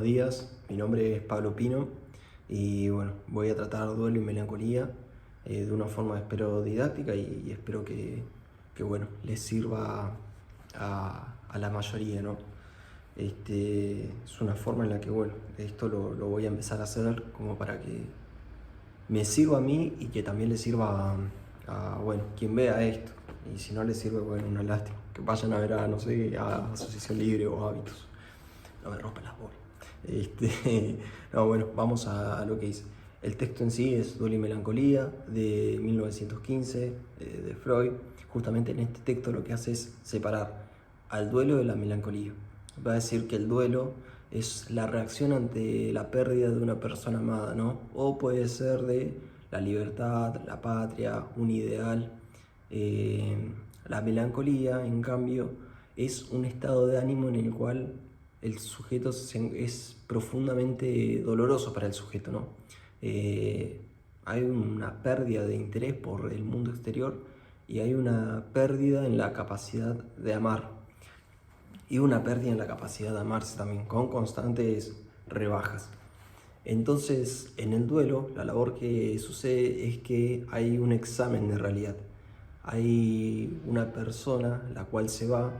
días, mi nombre es Pablo Pino y bueno, voy a tratar duelo y melancolía de una forma espero didáctica y espero que bueno, les sirva a la mayoría, ¿no? Es una forma en la que bueno, esto lo voy a empezar a hacer como para que me sirva a mí y que también le sirva bueno, quien vea esto. Y si no le sirve, bueno, una lástima. Que vayan a ver a, no sé, a Asociación Libre o Hábitos. No me rompa las bolas. No, bueno, vamos a lo que hice. El texto en sí es Duelo y Melancolía de 1915 de Freud. Justamente en este texto lo que hace es separar al duelo de la melancolía. Va a decir que el duelo es la reacción ante la pérdida de una persona amada, ¿no? O puede ser de la libertad, la patria, un ideal. La melancolía, en cambio, es un estado de ánimo en el cual el sujeto es profundamente doloroso para el sujeto, ¿no? Hay una pérdida de interés por el mundo exterior y hay una pérdida en la capacidad de amar y una pérdida en la capacidad de amarse también, con constantes rebajas. Entonces, en el duelo, la labor que sucede es que hay un examen de realidad. Hay una persona la cual se va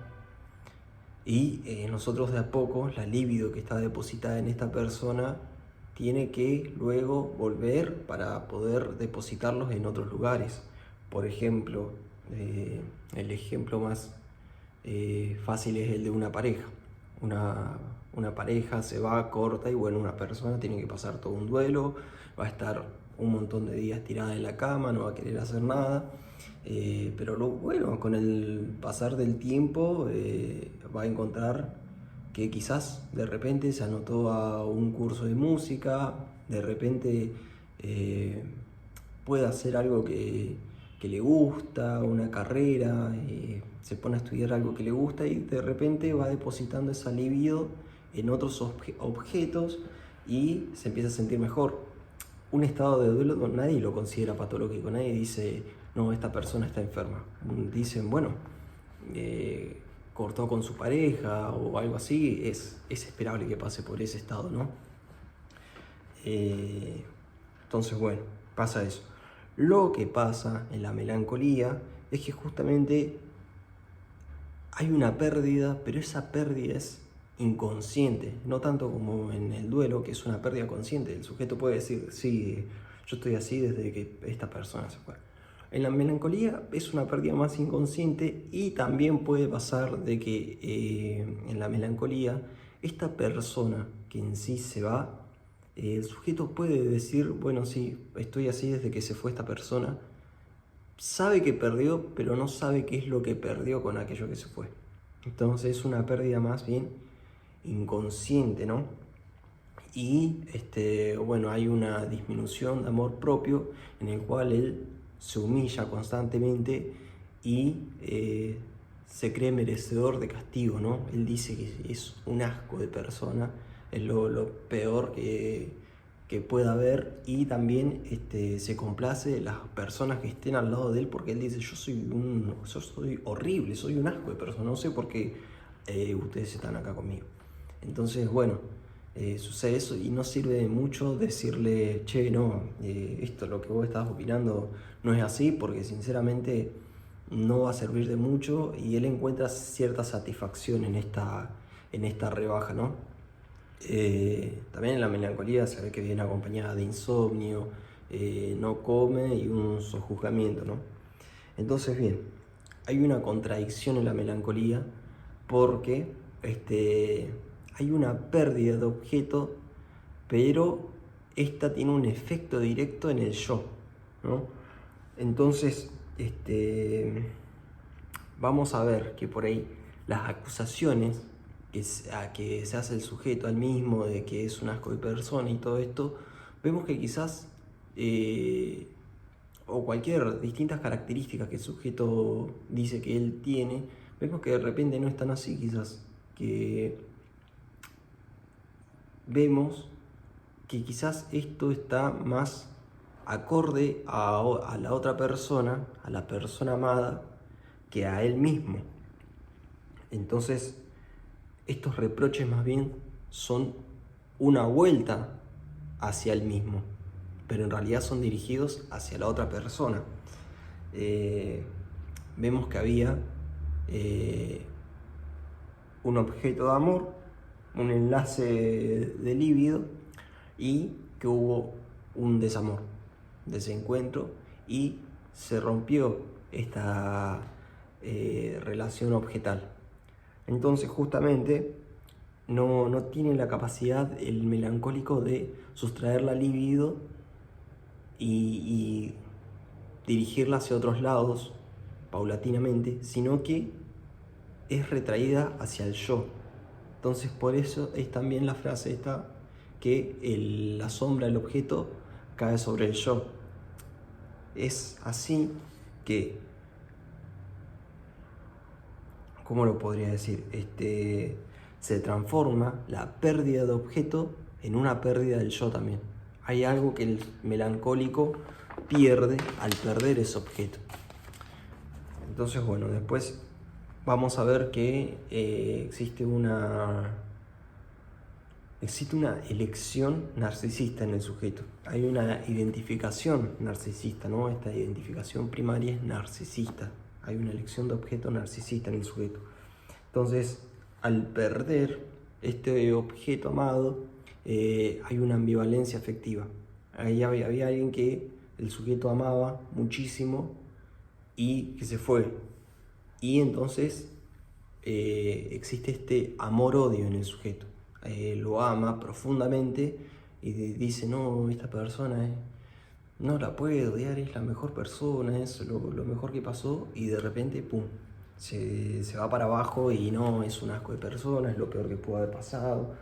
y nosotros de a poco, la libido que está depositada en esta persona tiene que luego volver para poder depositarlos en otros lugares. Por ejemplo, el ejemplo más fácil es el de una pareja. Una pareja se va, corta y bueno, una persona tiene que pasar todo un duelo, va a estar un montón de días tirada en la cama, no va a querer hacer nada. Pero bueno, con el pasar del tiempo va a encontrar que quizás de repente se anotó a un curso de música, de repente puede hacer algo que le gusta, una carrera, se pone a estudiar algo que le gusta y de repente va depositando esa libido en otros objetos y se empieza a sentir mejor. Un estado de duelo nadie lo considera patológico, nadie dice, no, esta persona está enferma. Dicen, bueno, cortó con su pareja o algo así, es esperable que pase por ese estado, ¿no? Entonces, bueno, pasa eso. Lo que pasa en la melancolía es que justamente hay una pérdida, pero esa pérdida es inconsciente, no tanto como en el duelo, que es una pérdida consciente. El sujeto puede decir, sí, yo estoy así desde que esta persona se fue. En la melancolía es una pérdida más inconsciente y también puede pasar de que en la melancolía esta persona que en sí se va, el sujeto puede decir, bueno, sí, estoy así desde que se fue esta persona, sabe que perdió, pero no sabe qué es lo que perdió con aquello que se fue. Entonces es una pérdida más bien inconsciente, ¿no? Y bueno, hay una disminución de amor propio en el cual él se humilla constantemente y se cree merecedor de castigo, ¿no? Él dice que es un asco de persona, es lo peor que pueda haber y también se complace de las personas que estén al lado de él porque él dice, yo soy horrible, soy un asco de persona, no sé por qué ustedes están acá conmigo. Entonces, bueno, sucede eso y no sirve de mucho decirle, che, no, esto lo que vos estás opinando no es así, porque sinceramente no va a servir de mucho y él encuentra cierta satisfacción en esta rebaja, ¿no? También en la melancolía se ve que viene acompañada de insomnio, no come y un sojuzgamiento, ¿no? Entonces, bien, hay una contradicción en la melancolía porque hay una pérdida de objeto, pero esta tiene un efecto directo en el yo, ¿no? Entonces, vamos a ver que por ahí las acusaciones a que se hace el sujeto al mismo de que es un asco de persona y todo esto, vemos que quizás o cualquier distintas características que el sujeto dice que él tiene, vemos que de repente no están así quizás, que vemos que quizás esto está más acorde a la otra persona, a la persona amada, que a él mismo. Entonces, estos reproches más bien son una vuelta hacia el mismo, pero en realidad son dirigidos hacia la otra persona. Vemos que había un objeto de amor, un enlace de líbido, y que hubo un desamor, desencuentro, y se rompió esta relación objetal. Entonces justamente no tiene la capacidad el melancólico de sustraer la libido y dirigirla hacia otros lados paulatinamente, sino que es retraída hacia el yo. Entonces por eso es también la frase esta que la sombra del objeto cae sobre el yo. Es así que, ¿cómo lo podría decir? Se transforma la pérdida de objeto en una pérdida del yo también. Hay algo que el melancólico pierde al perder ese objeto. Entonces, bueno, después vamos a ver que existe una elección narcisista en el sujeto. Hay una identificación narcisista, ¿no? Esta identificación primaria es narcisista. Hay una elección de objeto narcisista en el sujeto. Entonces, al perder este objeto amado, hay una ambivalencia afectiva. Ahí había alguien que el sujeto amaba muchísimo y que se fue. Y entonces existe este amor-odio en el sujeto. Lo ama profundamente y dice, no, esta persona no la puedo odiar, es la mejor persona, es lo mejor que pasó, y de repente, pum, se va para abajo y no, es un asco de persona, es lo peor que pudo haber pasado,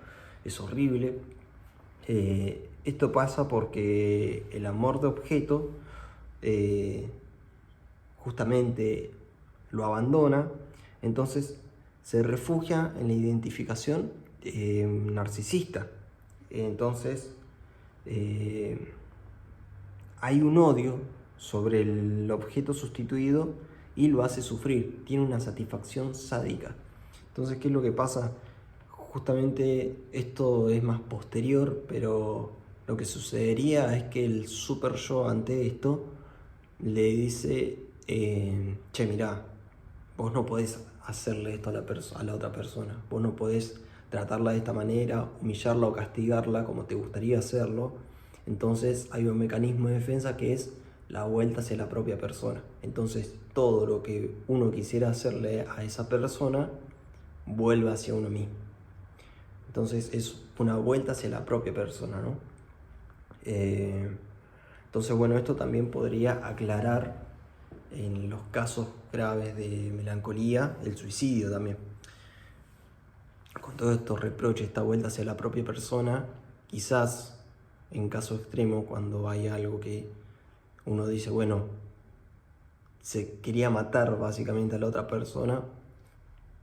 es horrible. Esto pasa porque el amor de objeto justamente lo abandona, entonces se refugia en la identificación narcisista. Entonces hay un odio sobre el objeto sustituido y lo hace sufrir, tiene una satisfacción sádica. Entonces, ¿qué es lo que pasa? Justamente esto es más posterior, pero lo que sucedería es que el super yo ante esto le dice, che, mirá, vos no podés hacerle esto a la otra persona, vos no podés tratarla de esta manera, humillarla o castigarla como te gustaría hacerlo. Entonces hay un mecanismo de defensa que es la vuelta hacia la propia persona. Entonces todo lo que uno quisiera hacerle a esa persona vuelve hacia uno mismo. Entonces es una vuelta hacia la propia persona, ¿no? Entonces, bueno, esto también podría aclarar en los casos graves de melancolía el suicidio también. Con todos estos reproches, esta vuelta hacia la propia persona, quizás en caso extremo, cuando hay algo que uno dice, bueno, se quería matar básicamente a la otra persona,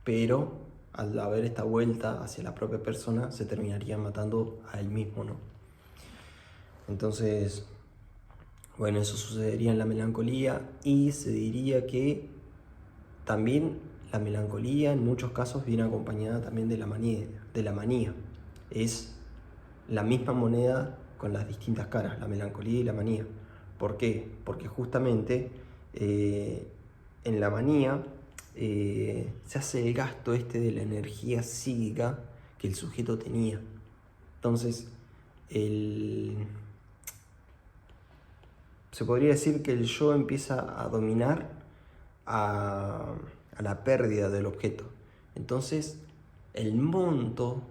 pero al haber esta vuelta hacia la propia persona se terminaría matando a él mismo, ¿no? Entonces, bueno, eso sucedería en la melancolía, y se diría que también la melancolía en muchos casos viene acompañada también de la manía. Es la misma moneda con las distintas caras, la melancolía y la manía. ¿Por qué? Porque justamente en la manía se hace el gasto de la energía psíquica que el sujeto tenía. Entonces, se podría decir que el yo empieza a dominar a la pérdida del objeto. Entonces, el monto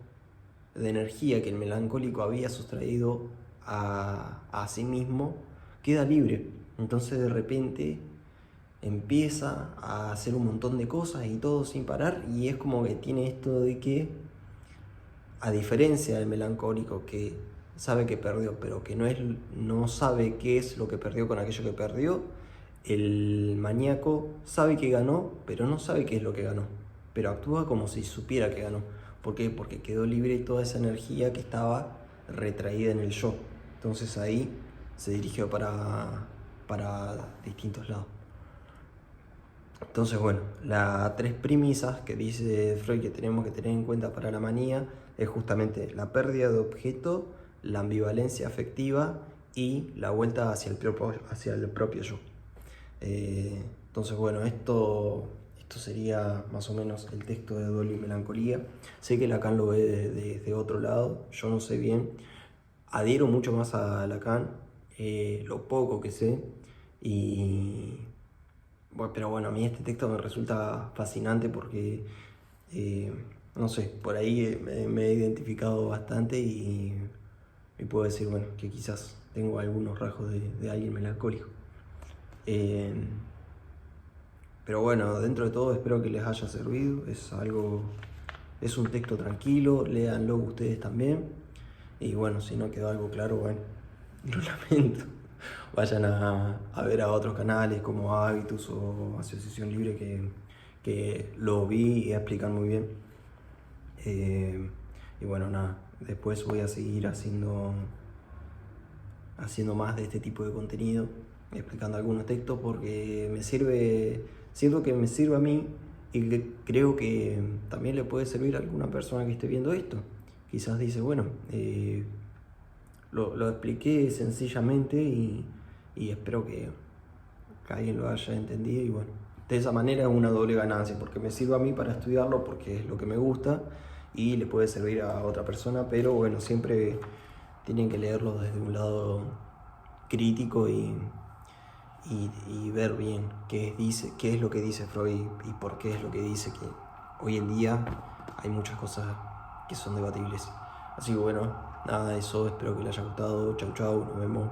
de energía que el melancólico había sustraído a sí mismo queda libre. Entonces, de repente empieza a hacer un montón de cosas y todo sin parar, y es como que tiene esto de que, a diferencia del melancólico que sabe que perdió, pero que no sabe qué es lo que perdió con aquello que perdió, el maníaco sabe que ganó, pero no sabe qué es lo que ganó, pero actúa como si supiera que ganó. ¿Por qué? Porque quedó libre toda esa energía que estaba retraída en el yo. Entonces ahí se dirigió para distintos lados. Entonces, bueno, las tres premisas que dice Freud que tenemos que tener en cuenta para la manía es justamente la pérdida de objeto, la ambivalencia afectiva y la vuelta hacia el propio yo. Entonces, bueno, esto sería más o menos el texto de Duelo y Melancolía. Sé que Lacan lo ve de otro lado, yo no sé bien. Adhiero mucho más a Lacan, lo poco que sé, y bueno, pero bueno, a mí este texto me resulta fascinante porque, eh, no sé, por ahí me he identificado bastante y puedo decir, bueno, que quizás tengo algunos rasgos de alguien melancólico. Eh, pero bueno, dentro de todo espero que les haya servido. Es un texto tranquilo, léanlo ustedes también. Y bueno, si no quedó algo claro, bueno, lo lamento. Vayan a ver a otros canales como Habitus o Asociación Libre que lo vi y explican muy bien. Y bueno, nada, después voy a seguir haciendo más de este tipo de contenido, explicando algunos textos porque siento que me sirve a mí y que creo que también le puede servir a alguna persona que esté viendo esto. Quizás dice, bueno, lo expliqué sencillamente y espero que alguien lo haya entendido y bueno, de esa manera es una doble ganancia porque me sirve a mí para estudiarlo porque es lo que me gusta y le puede servir a otra persona, pero bueno, siempre tienen que leerlo desde un lado crítico y ver bien qué es lo que dice Freud y por qué es lo que dice, que hoy en día hay muchas cosas que son debatibles. Así que bueno, nada, eso, espero que les haya gustado. Chau chau, nos vemos.